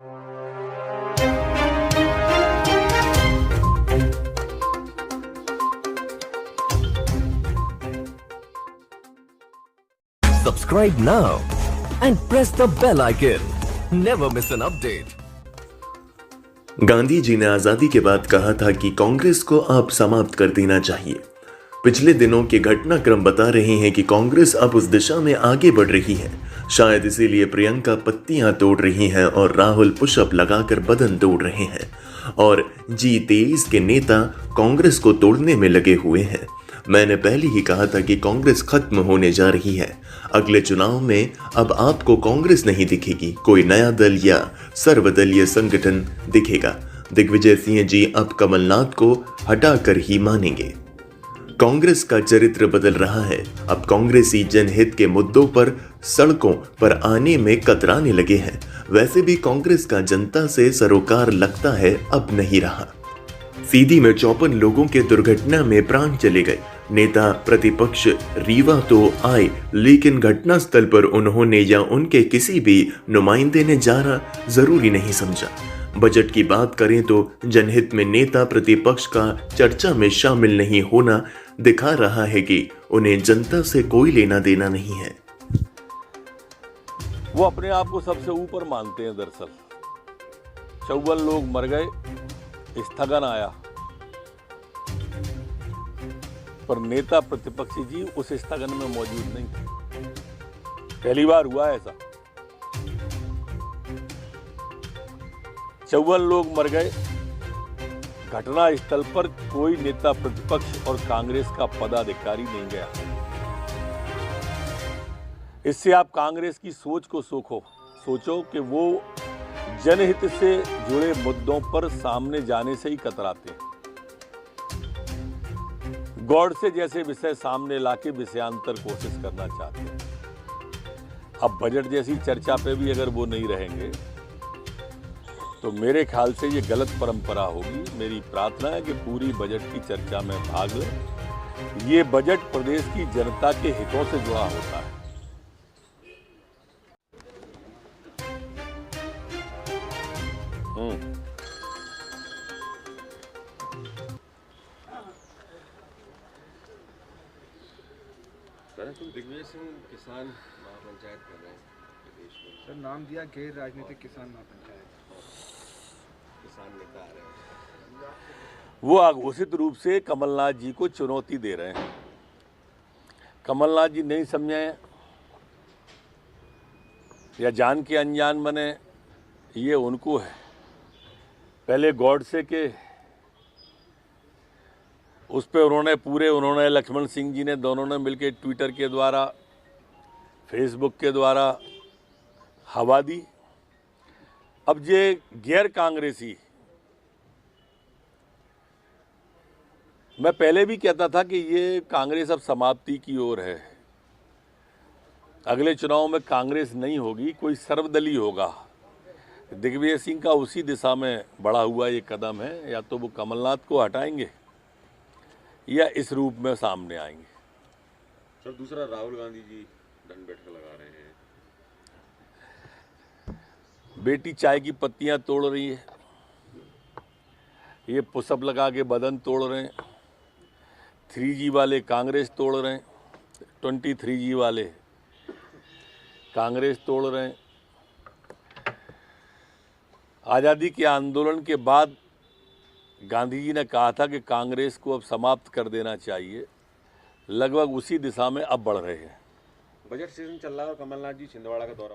Subscribe now and press the bell icon. Never miss an update. Gandhi ji ने आजादी के बाद कहा था कि कांग्रेस को अब समाप्त कर देना चाहिए। पिछले दिनों के घटनाक्रम बता रहे हैं कि कांग्रेस अब उस दिशा में आगे बढ़ रही है। शायद इसीलिए प्रियंका पत्तियां तोड़ रही हैं और राहुल पुशअप लगाकर बदन तोड़ रहे हैं और G23 के नेता कांग्रेस को तोड़ने में लगे हुए हैं। मैंने पहले ही कहा था कि कांग्रेस खत्म होने जा रही है। अगले चुनाव में अब आपको कांग्रेस नहीं दिखेगी, कोई नया दल या सर्वदलीय संगठन दिखेगा। दिग्विजय सिंह जी अब कमलनाथ को हटाकर ही मानेंगे। कांग्रेस का चरित्र बदल रहा है। अब कांग्रेसी जनहित के मुद्दों पर सड़कों पर आने में कतराने लगे हैं। वैसे भी कांग्रेस का जनता से सरोकार लगता है अब नहीं रहा। सीधी में 54 लोगों के दुर्घटना में प्राण चले गए। नेता प्रतिपक्ष रीवा तो आए, लेकिन घटनास्थल पर उन्होंने या उनके किसी भी नुमाइंदे ने जाना जरूरी नहीं समझा। बजट की बात करें तो जनहित में नेता प्रतिपक्ष का चर्चा में शामिल नहीं होना दिखा रहा है कि उन्हें जनता से कोई लेना देना नहीं है। वो अपने आप को सबसे ऊपर मानते हैं। दरअसल 54 लोग मर गए, स्थगन आया, पर नेता प्रतिपक्षी जी उस स्थगन में मौजूद नहीं थे। पहली बार हुआ ऐसा। 54 लोग मर गए, घटना स्थल पर कोई नेता प्रतिपक्ष और कांग्रेस का पदाधिकारी नहीं गया। इससे आप कांग्रेस की सोच को सोचो कि वो जनहित से जुड़े मुद्दों पर सामने जाने से ही कतराते हैं। गॉडसे जैसे विषय सामने लाके विषयांतर कोशिश करना चाहते हैं। अब बजट जैसी चर्चा पे भी अगर वो नहीं रहेंगे तो मेरे ख्याल से ये गलत परंपरा होगी। मेरी प्रार्थना है कि पूरी बजट की चर्चा में भाग लें। ये बजट प्रदेश की जनता के हितों से जुड़ा होता है। दिग्विजय सिंह किसान महापंचायत कर रहे हैं प्रदेश में। सर नाम दिया गैर राजनीतिक किसान महापंचायत। किसान नेता आ रहे हैं, वो अघोषित रूप से कमलनाथ जी को चुनौती दे रहे हैं। कमलनाथ जी नहीं समझे या जान के अनजान बने, ये उनको है। पहले गॉडसे के उस पर उन्होंने लक्ष्मण सिंह जी ने दोनों ने मिलकर ट्विटर के द्वारा, फेसबुक के द्वारा हवा दी। अब ये गैर कांग्रेसी, मैं पहले भी कहता था कि ये कांग्रेस अब समाप्ति की ओर है। अगले चुनाव में कांग्रेस नहीं होगी, कोई सर्वदलीय होगा। दिग्विजय सिंह का उसी दिशा में बढ़ा हुआ ये कदम है। या तो वो कमलनाथ को हटाएंगे या इस रूप में सामने आएंगे। सर दूसरा राहुल गांधी जी दंड बैठक लगा रहे हैं। बेटी चाय की पत्तियां तोड़ रही है, ये पुशअप लगा के बदन तोड़ रहे हैं। 3G वाले कांग्रेस तोड़ रहे हैं, 23G वाले कांग्रेस तोड़ रहे हैं। आज़ादी के आंदोलन के बाद गांधी जी ने कहा था कि कांग्रेस को अब समाप्त कर देना चाहिए। लगभग उसी दिशा में अब बढ़ रहे हैं। बजट सीजन चल रहा है और कमलनाथ जी छिंदवाड़ा का दौरा